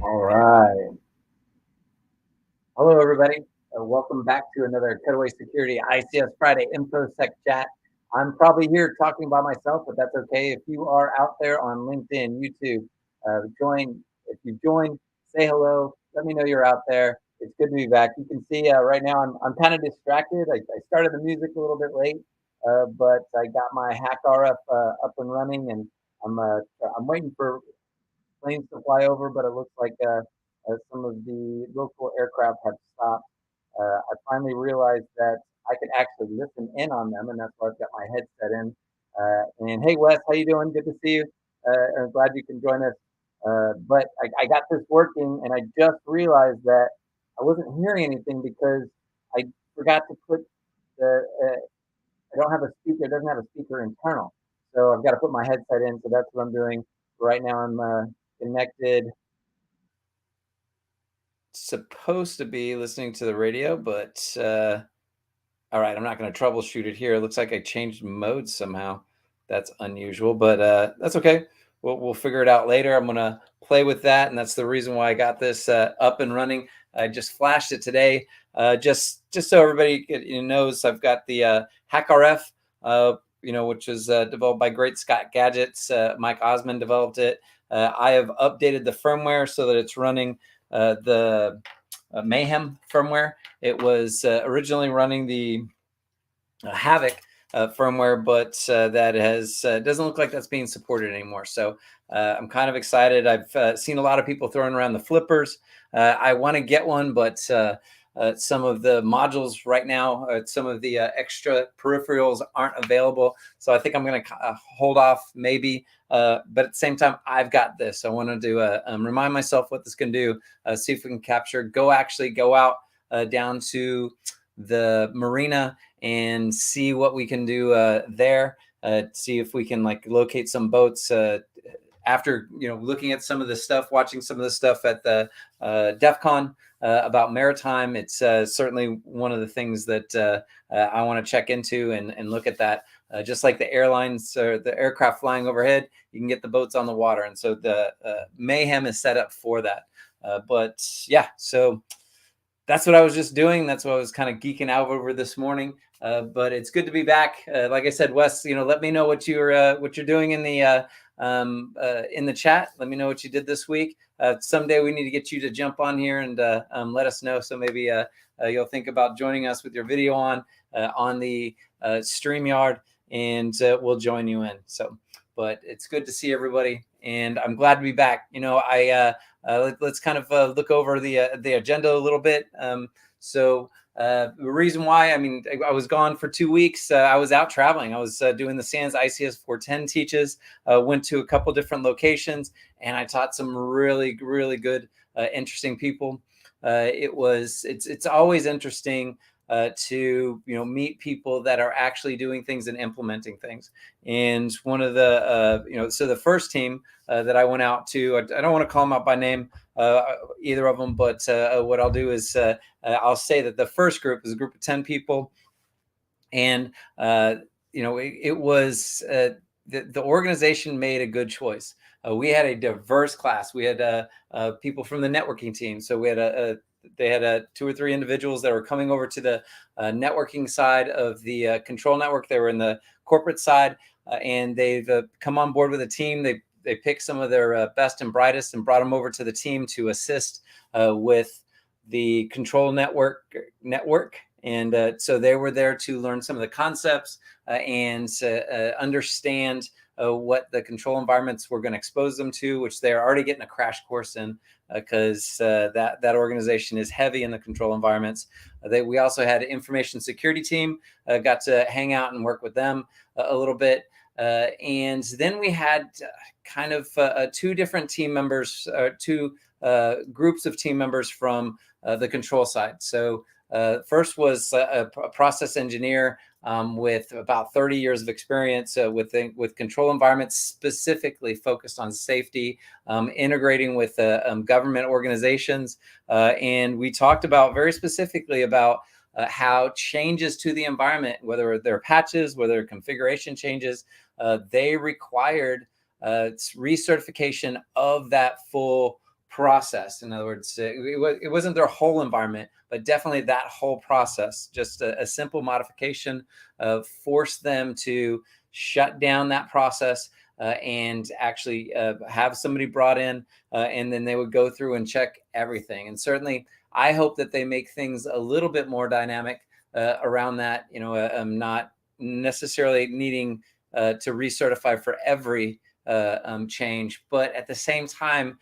All right. Hello, everybody. Welcome back to another Cutaway Security ICS Friday Infosec chat. I'm probably here talking by myself, but that's okay. If you are out there on LinkedIn, YouTube, join. If you join, say hello. Let me know you're out there. It's good to be back. You can see right now I'm kind of distracted. I started the music a little bit late, but I got my Hack RF up and running, and I'm waiting for planes to fly over, but it looks like some of the local aircraft have stopped. I finally realized that I could actually listen in on them, and that's why I've got my headset in. And hey, Wes, how you doing? Good to see you. I'm glad you can join us. But I got this working, and I just realized that I wasn't hearing anything because I forgot to put the. I don't have a speaker. It doesn't have a speaker internal, so I've got to put my headset in. So that's what I'm doing right now. I'm connected. Supposed to be listening to the radio, but all right, I'm not going to troubleshoot it here. It looks like I changed modes somehow. That's unusual, but that's okay. We'll figure it out later. I'm going to play with that, and that's the reason why I got this up and running. I just flashed it today, just so everybody knows. I've got the Hack RF, which was developed by Great Scott Gadgets. Mike Osmond developed it. I have updated the firmware so that it's running the Mayhem firmware. It was originally running the Havoc firmware, but that has doesn't look like that's being supported anymore. So I'm kind of excited. I've seen a lot of people throwing around the flippers. I want to get one, but some of the modules right now, some of the extra peripherals aren't available. So I think I'm going to hold off maybe. But at the same time, I've got this. I want to remind myself what this can do, see if we can capture, go out down to the marina and see what we can do there. See if we can locate some boats after looking at some of the stuff, watching some of the stuff at the DEF CON about maritime. It's certainly one of the things that I want to check into and look at that. Just like the airlines or the aircraft flying overhead, you can get the boats on the water. And so the Mayhem is set up for that. But yeah, so that's what I was just doing. That's what I was kind of geeking out over this morning. But it's good to be back. Like I said, Wes, let me know what you're doing in the chat. Let me know what you did this week. Someday we need to get you to jump on here and let us know. So maybe you'll think about joining us with your video on the StreamYard, and we'll join you in. So, but it's good to see everybody, and I'm glad to be back. Let's kind of look over the agenda a little bit. The reason why, I was gone for 2 weeks. I was out traveling. I was doing the SANS ICS 410 teaches, went to a couple different locations, and I taught some really, really good, interesting people. It's always interesting to meet people that are actually doing things and implementing things. And one of the so the first team that I went out to, I don't want to call them out by name, either of them, but what I'll do is I'll say that the first group is a group of 10 people, and it was the organization made a good choice. We had a diverse class. We had people from the networking team. So we had they had 2 or 3 individuals that were coming over to the networking side of the control network. They were in the corporate side, and they've come on board with a team. They picked some of their best and brightest and brought them over to the team to assist with the control network. And so they were there to learn some of the concepts and understand what the control environments were going to expose them to, which they're already getting a crash course in, because that organization is heavy in the control environments. We also had an information security team, got to hang out and work with them a little bit. And then we had kind of 2 different team members, 2 groups of team members from the control side. So first was a process engineer with about 30 years of experience with control environments, specifically focused on safety, integrating with government organizations. And we talked about very specifically about how changes to the environment, whether they're patches, whether they're configuration changes, they required recertification of that full process. In other words, it wasn't their whole environment, but definitely that whole process. Just a simple modification forced them to shut down that process and actually have somebody brought in, and then they would go through and check everything. And certainly, I hope that they make things a little bit more dynamic around that. Not necessarily needing to recertify for every change, but at the same time,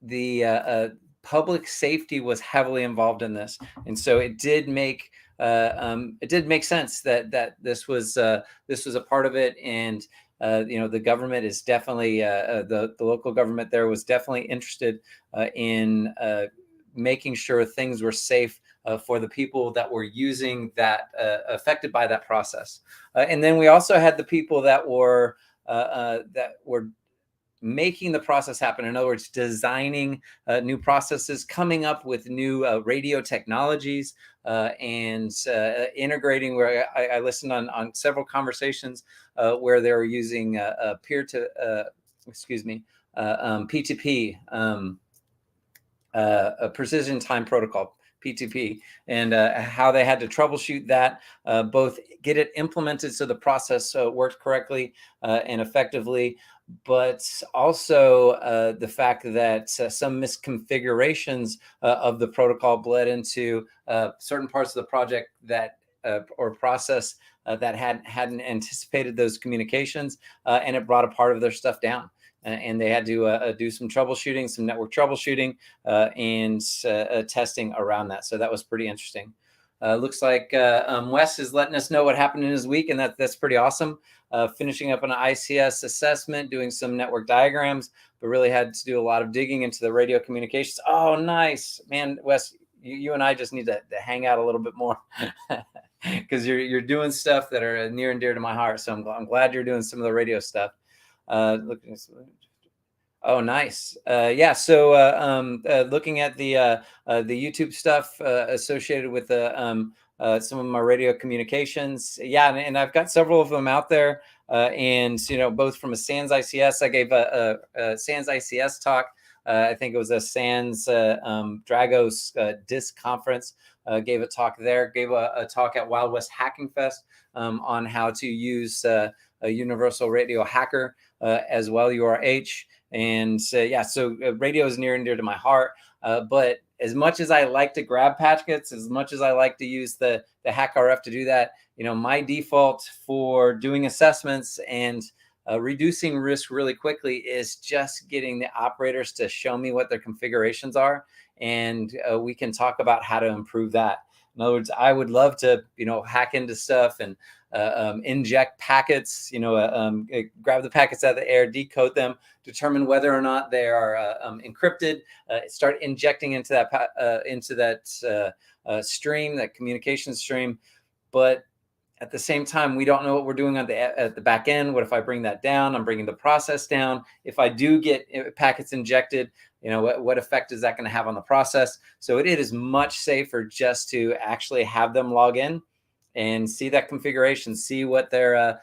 the public safety was heavily involved in this, and so it did make sense that this was a part of it. And the government is definitely the local government there was definitely interested in making sure things were safe for the people that were using that, affected by that process. And then we also had the people that were making the process happen. In other words, designing new processes, coming up with new radio technologies, and integrating. Where I listened on several conversations where they were using P2P, a precision time protocol, P2P, and how they had to troubleshoot that, both get it implemented so the process worked correctly and effectively, but also the fact that some misconfigurations of the protocol bled into certain parts of the project that or process that hadn't anticipated those communications, and it brought a part of their stuff down. And they had to do some troubleshooting, some network troubleshooting, and testing around that. So that was pretty interesting. Looks like Wes is letting us know what happened in his week, and that's pretty awesome. Finishing up an ICS assessment, doing some network diagrams, but really had to do a lot of digging into the radio communications. Oh, nice, man, Wes. You and I just need to hang out a little bit more because you're doing stuff that are near and dear to my heart. So I'm glad you're doing some of the radio stuff. Oh, nice. Yeah. So looking at the YouTube stuff associated with some of my radio communications. Yeah, and I've got several of them out there. And both from a SANS ICS, I gave a SANS ICS talk. I think it was a SANS Dragos Disc Conference. Gave a talk there. Gave a talk at Wild West Hacking Fest on how to use a Universal Radio Hacker as well, URH. And so radio is near and dear to my heart. But as much as I like to grab packets, as much as I like to use the HackRF to do that, my default for doing assessments and reducing risk really quickly is just getting the operators to show me what their configurations are, and we can talk about how to improve that. In other words, I would love to, hack into stuff and inject packets, grab the packets out of the air, decode them, determine whether or not they are encrypted, start injecting into that stream, that communication stream. But at the same time, we don't know what we're doing at the back end. What if I bring that down? I'm bringing the process down. If I do get packets injected, what effect is that going to have on the process? So it is much safer just to actually have them log in and see that configuration, see what they're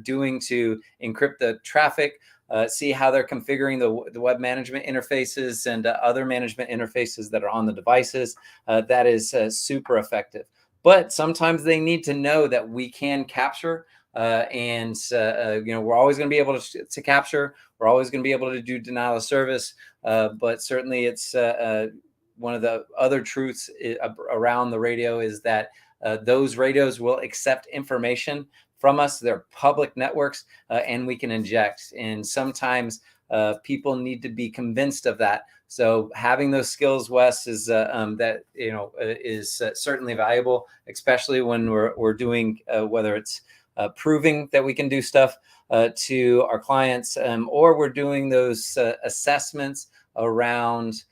doing to encrypt the traffic, see how they're configuring the web management interfaces and other management interfaces that are on the devices. That is super effective. But sometimes they need to know that we can capture, and we're always going to be able to capture. We're always going to be able to do denial of service. But certainly, it's one of the other truths around the radio is that those radios will accept information from us. They're public networks, and we can inject. And sometimes people need to be convinced of that. So having those skills, Wes, is certainly valuable, especially when we're doing whether it's proving that we can do stuff to our clients, or we're doing those assessments around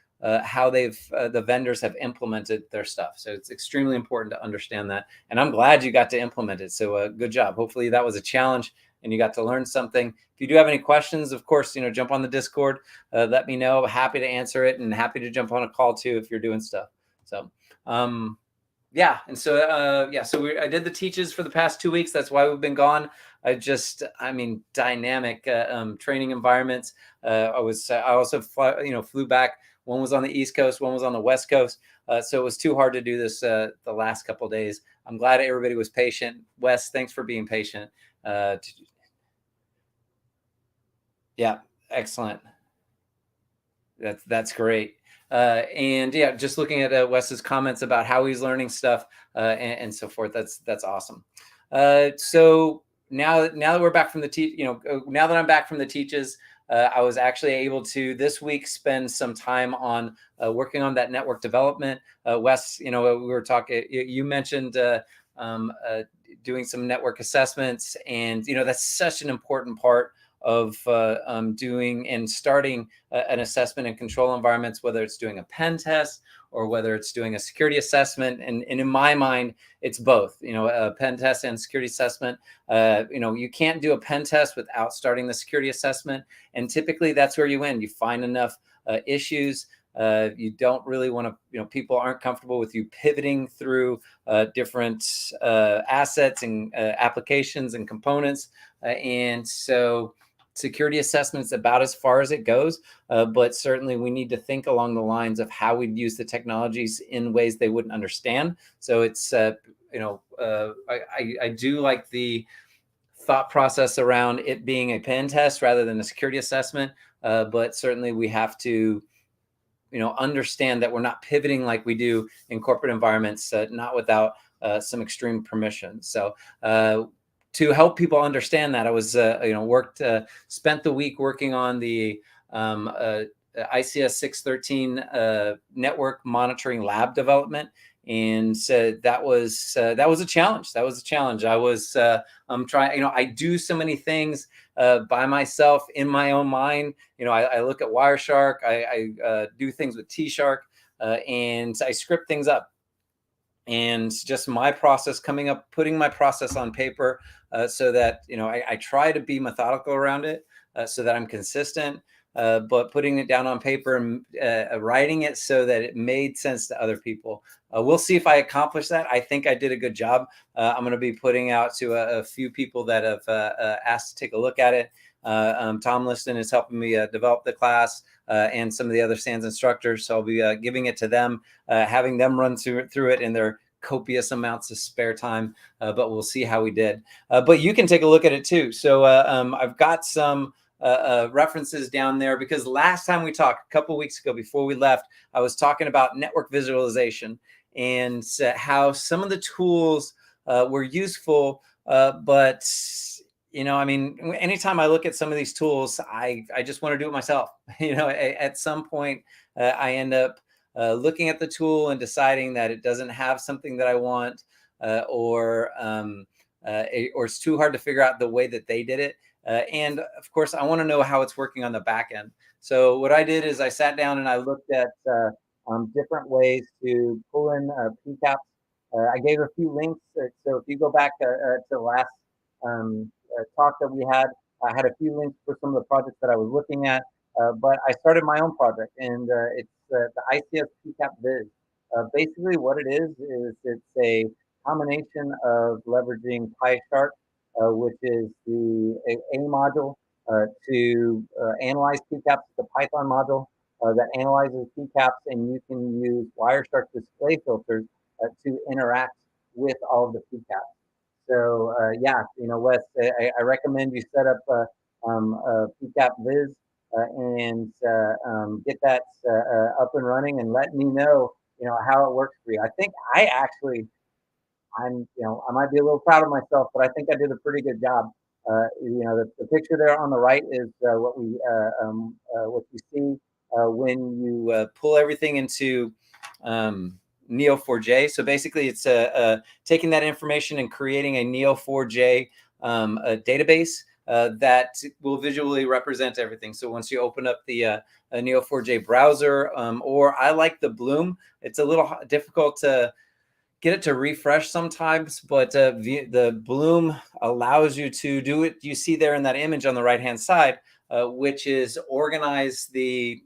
how the vendors have implemented their stuff. So it's extremely important to understand that. And I'm glad you got to implement it. So good job. Hopefully that was a challenge and you got to learn something. If you do have any questions, of course, jump on the Discord, let me know. Happy to answer it and happy to jump on a call too if you're doing stuff. So Yeah, and so I did the teaches for the past 2 weeks. That's why we've been gone. I mean, dynamic training environments. I also flew back. One was on the East Coast, one was on the West Coast. So it was too hard to do this the last couple of days. I'm glad everybody was patient. Wes, thanks for being patient. Yeah, excellent. That's great. And yeah, just looking at Wes's comments about how he's learning stuff and so forth. That's awesome. So now that we're back from the now that I'm back from the teaches, I was actually able to this week spend some time on working on that network development. Wes, we were talking. You mentioned um, uh, doing some network assessments, and that's such an important part of doing and starting an assessment and control environments, whether it's doing a pen test or whether it's doing a security assessment. And in my mind, it's both, a pen test and security assessment. You can't do a pen test without starting the security assessment. And typically that's where you end. You find enough issues. You don't really want to, people aren't comfortable with you pivoting through different assets and applications and components. And so security assessments about as far as it goes, but certainly we need to think along the lines of how we'd use the technologies in ways they wouldn't understand. So it's, I do like the thought process around it being a pen test rather than a security assessment, but certainly we have to understand that we're not pivoting like we do in corporate environments, not without some extreme permission. So to help people understand that, I was spent the week working on the ICS 613 network monitoring lab development. And that was a challenge. That was a challenge. I'm trying. I do so many things by myself in my own mind. I look at Wireshark. I do things with T-Shark, and I script things up. And just my process putting my process on paper, so that I try to be methodical around it, so that I'm consistent. But putting it down on paper and writing it so that it made sense to other people. We'll see if I accomplish that. I think I did a good job. I'm going to be putting out to a few people that have asked to take a look at it. Tom Liston is helping me develop the class, and some of the other SANS instructors. So I'll be giving it to them, having them run through it in their copious amounts of spare time. But we'll see how we did. But you can take a look at it too. So I've got some references down there, because last time we talked a couple weeks ago before we left, I was talking about network visualization and how some of the tools were useful, but anytime I look at some of these tools, I just want to do it myself. At some point, I end up looking at the tool and deciding that it doesn't have something that I want, or it's too hard to figure out the way that they did it. And of course, I want to know how it's working on the back end. So what I did is I sat down and I looked at different ways to pull in PCAPs. I gave a few links. So if you go back to the last talk that we had, I had a few links for some of the projects that I was looking at. But I started my own project, and it's the ICS PCAP Viz. Basically, what it is it's a combination of leveraging PyShark, which is the A module, to analyze PCAPs, the Python module that analyzes PCAPs, and you can use Wireshark display filters to interact with all of the PCAPs. So yeah, Wes, I recommend you set up PCAP Viz, and get that up and running, and let me know, how it works for you. I think I might be a little proud of myself, but I think I did a pretty good job. The picture there on the right is what you see when you pull everything into Neo4j. So basically, it's taking that information and creating a Neo4j a database that will visually represent everything. So once you open up the Neo4j browser, or I like the Bloom, it's a little difficult to get it to refresh sometimes, but the Bloom allows you to do it. You see there in that image on the right-hand side, which is organize the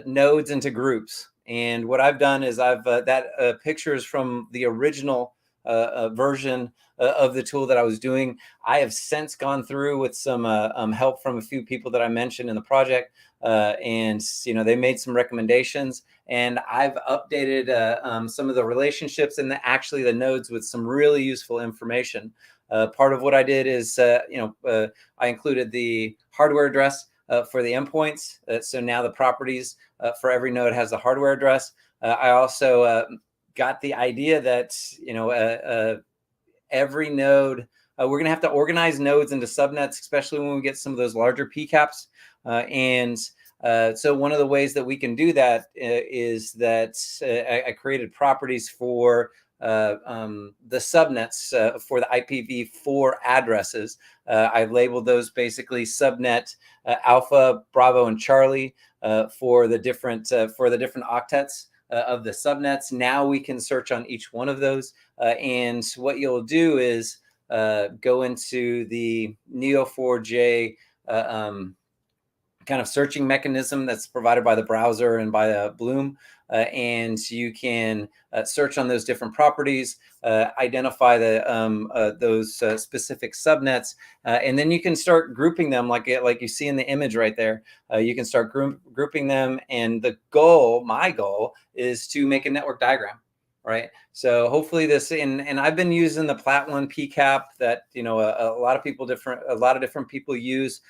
nodes into groups. And what I've done is that picture is from the original version of the tool that I was doing. I have since gone through with some help from a few people that I mentioned in the project, and they made some recommendations, and I've updated some of the relationships and actually the nodes with some really useful information. Part of what I did is I included the hardware address for the endpoints. So now the properties for every node has the hardware address. I also got the idea that every node, we're going to have to organize nodes into subnets, especially when we get some of those larger PCAPs. So one of the ways that we can do that is that I created properties for the subnets for the IPv4 addresses. I labeled those basically subnet Alpha, Bravo, and Charlie for the different octets of the subnets. Now we can search on each one of those, and what you'll do is go into the Neo4j kind of searching mechanism that's provided by the browser and by Bloom, and you can search on those different properties, identify those specific subnets, and then you can start grouping them like you see in the image right there. You can start grouping them, and my goal is to make a network diagram. Right. So hopefully and I've been using the Plat1 PCAP that a lot of different people use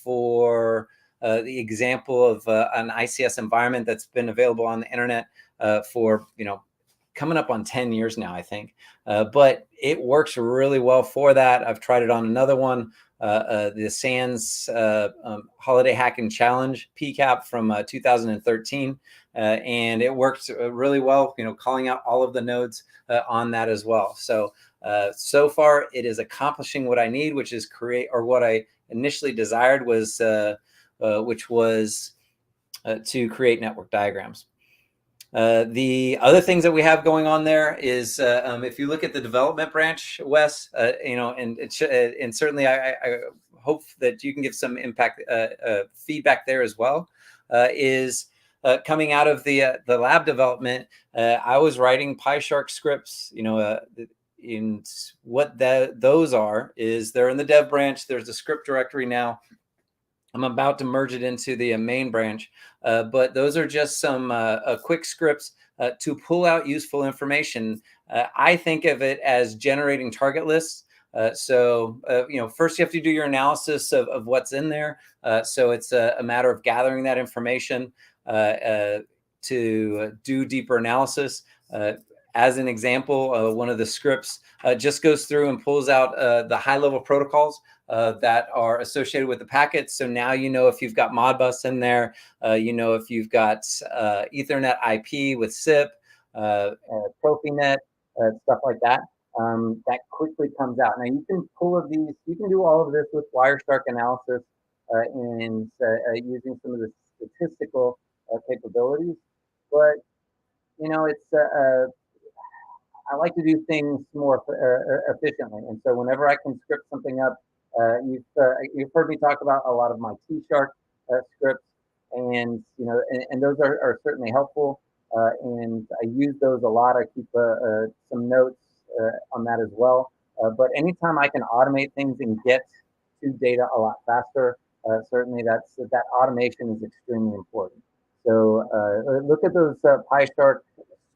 for the example of an ICS environment that's been available on the internet for coming up on 10 years now, I think. But it works really well for that. I've tried it on another one, the SANS Holiday Hacking Challenge PCAP from 2013. And it works really well, calling out all of the nodes on that as well. So far it is accomplishing what I need, which is what I initially desired was which was to create network diagrams. The other things that we have going on there is if you look at the development branch, Wes, and certainly I hope that you can give some feedback there as well. Is coming out of the lab development, I was writing PyShark scripts. In what those are is they're in the dev branch. There's a script directory now. I'm about to merge it into the main branch, but those are just some quick scripts to pull out useful information. I think of it as generating target lists. First you have to do your analysis of what's in there. So it's a matter of gathering that information to do deeper analysis. As an example, one of the scripts just goes through and pulls out the high-level protocols that are associated with the packets. So now if you've got Modbus in there, if you've got Ethernet IP with SIP, Profinet, stuff like that. That quickly comes out. Now you can do all of this with Wireshark analysis and using some of the statistical capabilities, but it's I like to do things more efficiently, and so whenever I can script something up, you've heard me talk about a lot of my T-Shark scripts, and those are certainly helpful, and I use those a lot. I keep some notes on that as well. But anytime I can automate things and get to data a lot faster, certainly that automation is extremely important. So look at those PyShark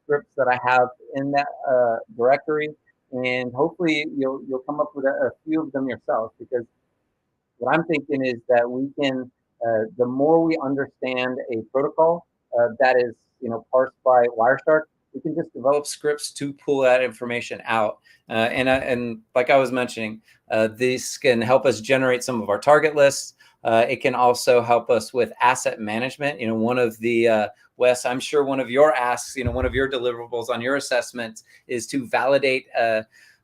scripts that I have in that directory, and hopefully you'll come up with a few of them yourself, because what I'm thinking is that we can, the more we understand a protocol that is parsed by Wireshark, we can just develop scripts to pull that information out. And like I was mentioning, these can help us generate some of our target lists. It can also help us with asset management. One of the Wes, I'm sure one of your asks, one of your deliverables on your assessment is to validate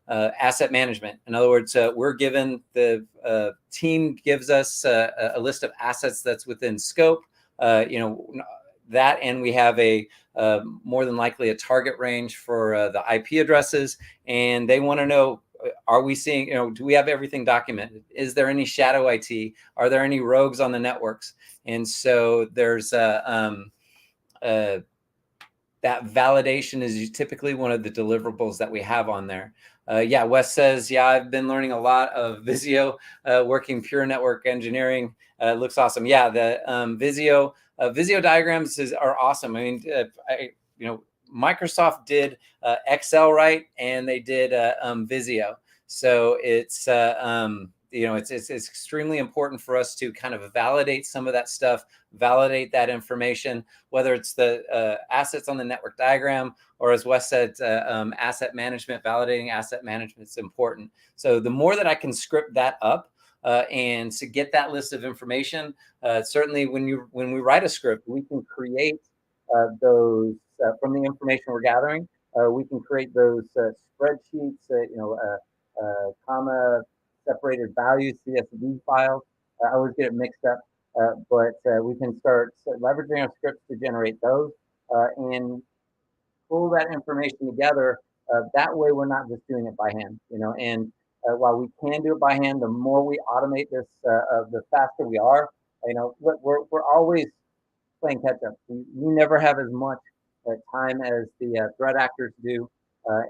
asset management. In other words, we're given, the team gives us a list of assets that's within scope. That, and we have a more than likely a target range for the IP addresses, and they want to know, are we seeing, do we have everything documented? Is there any shadow IT? Are there any rogues on the networks? And so there's that validation is typically one of the deliverables that we have on there. Yeah, Wes says, yeah, I've been learning a lot of Visio, working pure network engineering. Looks awesome. Yeah, the Visio diagrams are awesome. I mean, Microsoft did Excel right, and they did Visio. So it's extremely important for us to kind of validate some of that stuff, validate that information, whether it's the assets on the network diagram, or as Wes said, asset management. Validating asset management is important. So the more that I can script that up, and to get that list of information, certainly when we write a script, we can create those from the information we're gathering. We can create those spreadsheets, comma separated values, CSV files. I always get it mixed up, but we can start leveraging our scripts to generate those and pull that information together. That way, we're not just doing it by hand, And while we can do it by hand, the more we automate this, the faster we are. We're always playing catch up. We never have as much time as the threat actors do,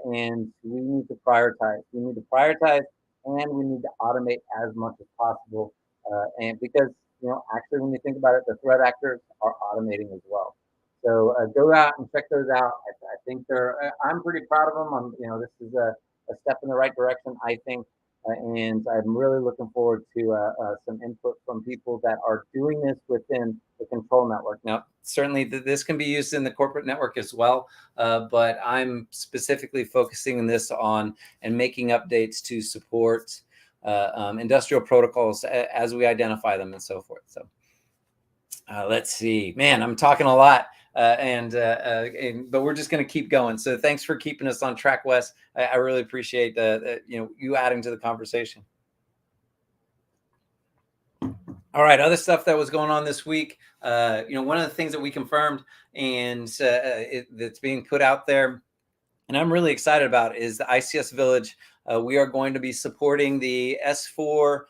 and we need to prioritize. We need to prioritize, and we need to automate as much as possible. And because actually, when you think about it, the threat actors are automating as well. So go out and check those out. I think I'm pretty proud of them. This is a step in the right direction, I think. And I'm really looking forward to some input from people that are doing this within the control network. Now, certainly this can be used in the corporate network as well, but I'm specifically focusing this on and making updates to support industrial protocols as we identify them and so forth. So let's see, man, I'm talking a lot. But we're just going to keep going. So thanks for keeping us on track, Wes. I really appreciate you adding to the conversation. All right, other stuff that was going on this week. One of the things that we confirmed and that's being put out there, and I'm really excited about, is the ICS Village. We are going to be supporting the S4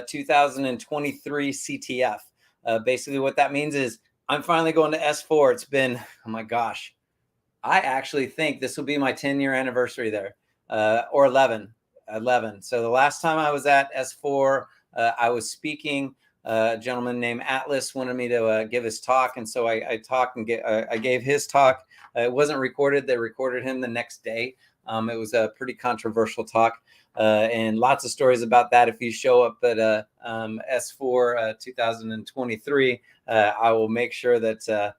2023 CTF. Basically, what that means is I'm finally going to S4. It's been, oh my gosh, I actually think this will be my 10-year anniversary there, or 11. So the last time I was at S4, I was speaking. A gentleman named Atlas wanted me to give his talk, and so I talked and I gave his talk. It wasn't recorded. They recorded him the next day. It was a pretty controversial talk, and lots of stories about that. If you show up at S4 2023, I will make sure that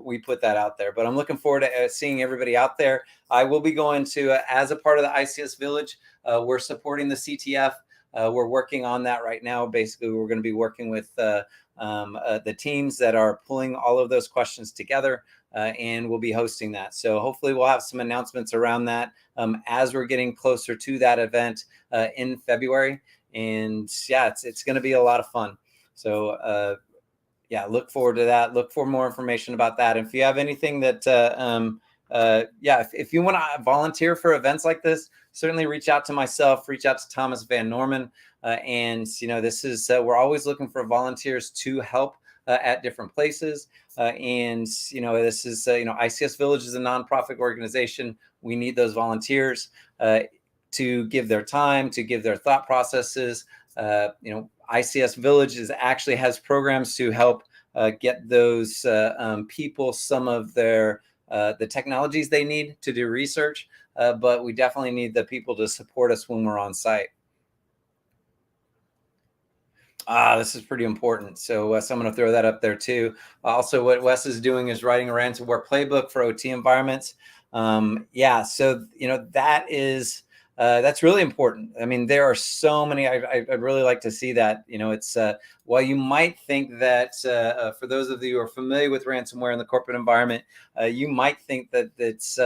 we put that out there. But I'm looking forward to seeing everybody out there. I will be going to, as a part of the ICS Village, we're supporting the CTF. We're working on that right now. Basically, we're going to be working with the teams that are pulling all of those questions together, and we'll be hosting that. So hopefully we'll have some announcements around that as we're getting closer to that event in February. And yeah, it's going to be a lot of fun. So yeah, look forward to that. Look for more information about that. And if you have anything that, if you want to volunteer for events like this, certainly reach out to myself, reach out to Thomas Van Norman. This is, we're always looking for volunteers to help at different places. This is, ICS Village is a nonprofit organization. We need those volunteers to give their time, to give their thought processes. ICS Village actually has programs to help get those people some of their the technologies they need to do research, but we definitely need the people to support us when we're on site. This is pretty important. So I'm going to throw that up there too. Also, what Wes is doing is writing a ransomware playbook for OT environments. So that is. That's really important. I mean, there are so many. I'd really like to see that. It's while you might think that for those of you who are familiar with ransomware in the corporate environment, you might think that it's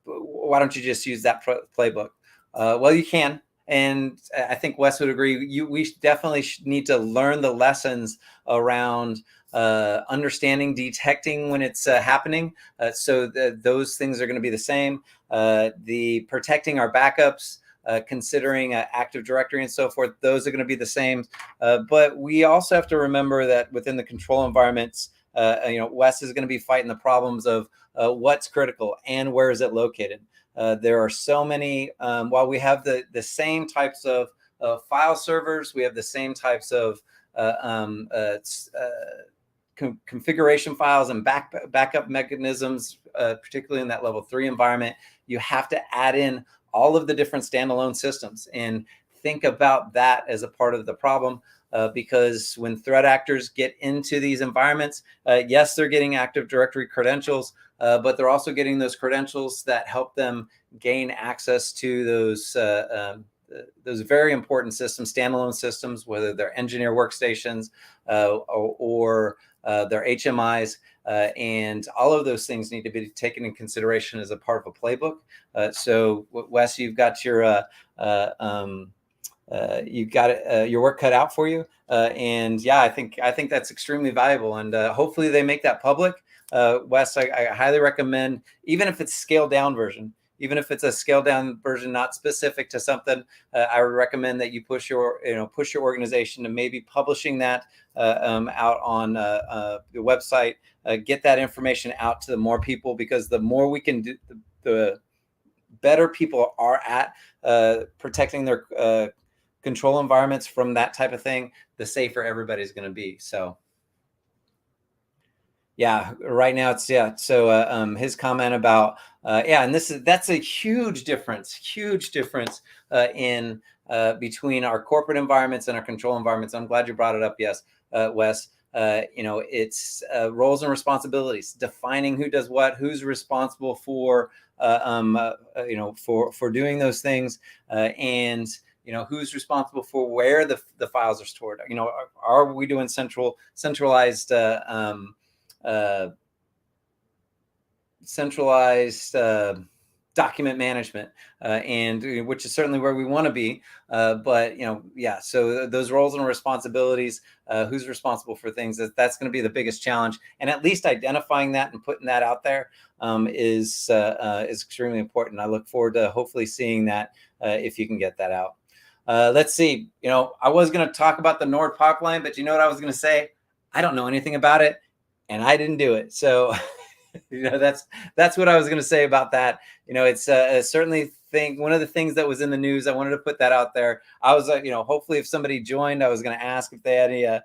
why don't you just use that playbook? Well, you can. And I think Wes would agree. We definitely need to learn the lessons around understanding, detecting when it's happening. So those things are going to be the same. The protecting our backups, considering Active Directory and so forth, those are going to be the same. But we also have to remember that within the control environments, Wes is going to be fighting the problems of what's critical and where is it located. There are so many, while we have the same types of file servers, we have the same types of configuration files and backup mechanisms, particularly in that level 3 environment. You have to add in all of the different standalone systems and think about that as a part of the problem. Because when threat actors get into these environments, yes, they're getting Active Directory credentials, but they're also getting those credentials that help them gain access to those very important systems, standalone systems, whether they're engineer workstations or their HMIs. And all of those things need to be taken in consideration as a part of a playbook. So Wes, you've got your your work cut out for you. And yeah, I think that's extremely valuable. And hopefully they make that public. Wes, I highly recommend, even if it's scaled down version, even if it's a scaled down version, not specific to something, I would recommend that you push your organization to maybe publishing that out on the website. Get that information out to the more people, because the more we can do, the better people are at protecting their control environments from that type of thing, the safer everybody's going to be. So yeah, right now it's So his comment about and that's a huge difference in between our corporate environments and our control environments. I'm glad you brought it up. Yes, Wes. It's roles and responsibilities, defining who does what, who's responsible for for doing those things, and who's responsible for where the files are stored. Are we doing centralized document management, and which is certainly where we want to be. But so those roles and responsibilities, who's responsible for things, that's going to be the biggest challenge. And at least identifying that and putting that out there is extremely important. I look forward to hopefully seeing that if you can get that out. Let's see. I was going to talk about the Nord pipeline, but you know what I was going to say? I don't know anything about it, and I didn't do it. So that's what I was going to say about that. It's certainly one of the things that was in the news. I wanted to put that out there. I was hopefully if somebody joined, I was going to ask if they had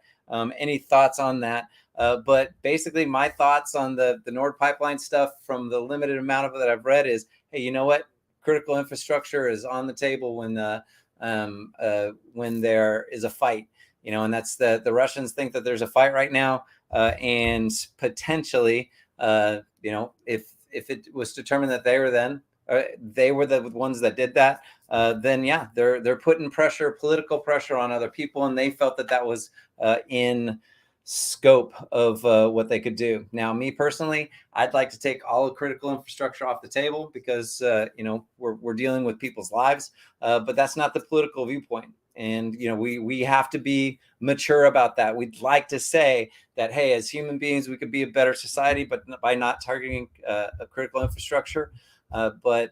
any thoughts on that. But basically my thoughts on the Nord pipeline stuff, from the limited amount of it that I've read, is, hey, you know what? Critical infrastructure is on the table when there is a fight, and that's the Russians think that there's a fight right now, and potentially, if it was determined that they were the ones that did that, then yeah, they're putting political pressure on other people, and they felt that was in scope of what they could do. Now, me personally, I'd like to take all of critical infrastructure off the table, because we're dealing with people's lives, but that's not the political viewpoint. And we have to be mature about that. We'd like to say that, hey, as human beings, we could be a better society, but by not targeting a critical infrastructure. But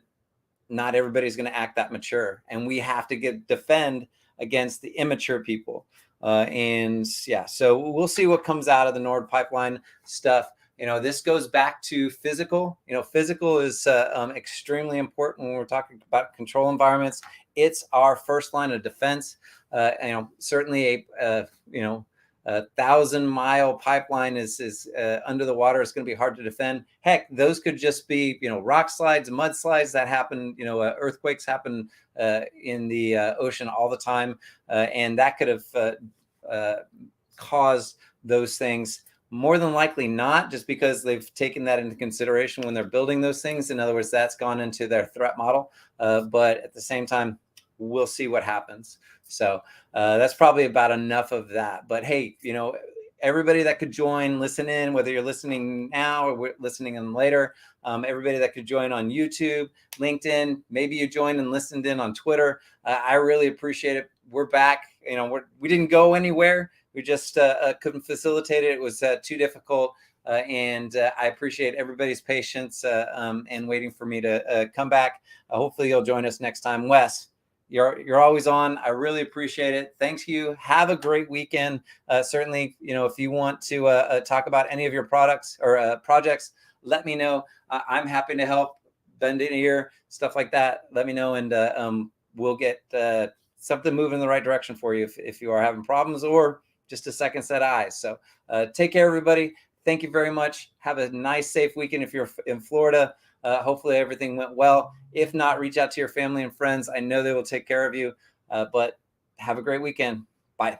not everybody's going to act that mature, and we have to defend against the immature people. So we'll see what comes out of the Nord pipeline stuff. This goes back to physical. Physical is extremely important when we're talking about control environments. It's our first line of defense. Certainly a 1,000-mile pipeline is under the water. It's going to be hard to defend. Heck, those could just be rock slides, mudslides that happen. Earthquakes happen in the ocean all the time, and that could have caused those things. More than likely not, just because they've taken that into consideration when they're building those things. In other words, that's gone into their threat model. But at the same time, we'll see what happens. So that's probably about enough of that. But hey, everybody that could join, listen in, whether you're listening now or listening in later, everybody that could join on YouTube, LinkedIn, maybe you joined and listened in on Twitter. I really appreciate it. We're back. We didn't go anywhere. We just couldn't facilitate it. It was too difficult. And I appreciate everybody's patience and waiting for me to come back. Hopefully you'll join us next time. Wes, You're always on. I really appreciate it. Thanks you. Have a great weekend. Certainly, if you want to talk about any of your products or projects, let me know. I'm happy to help. Bend in ear, stuff like that. Let me know, and we'll get something moving in the right direction for you if you are having problems or just a second set of eyes. So take care, everybody. Thank you very much. Have a nice, safe weekend if you're in Florida. Hopefully everything went well. If not, reach out to your family and friends. I know they will take care of you. But have a great weekend. Bye.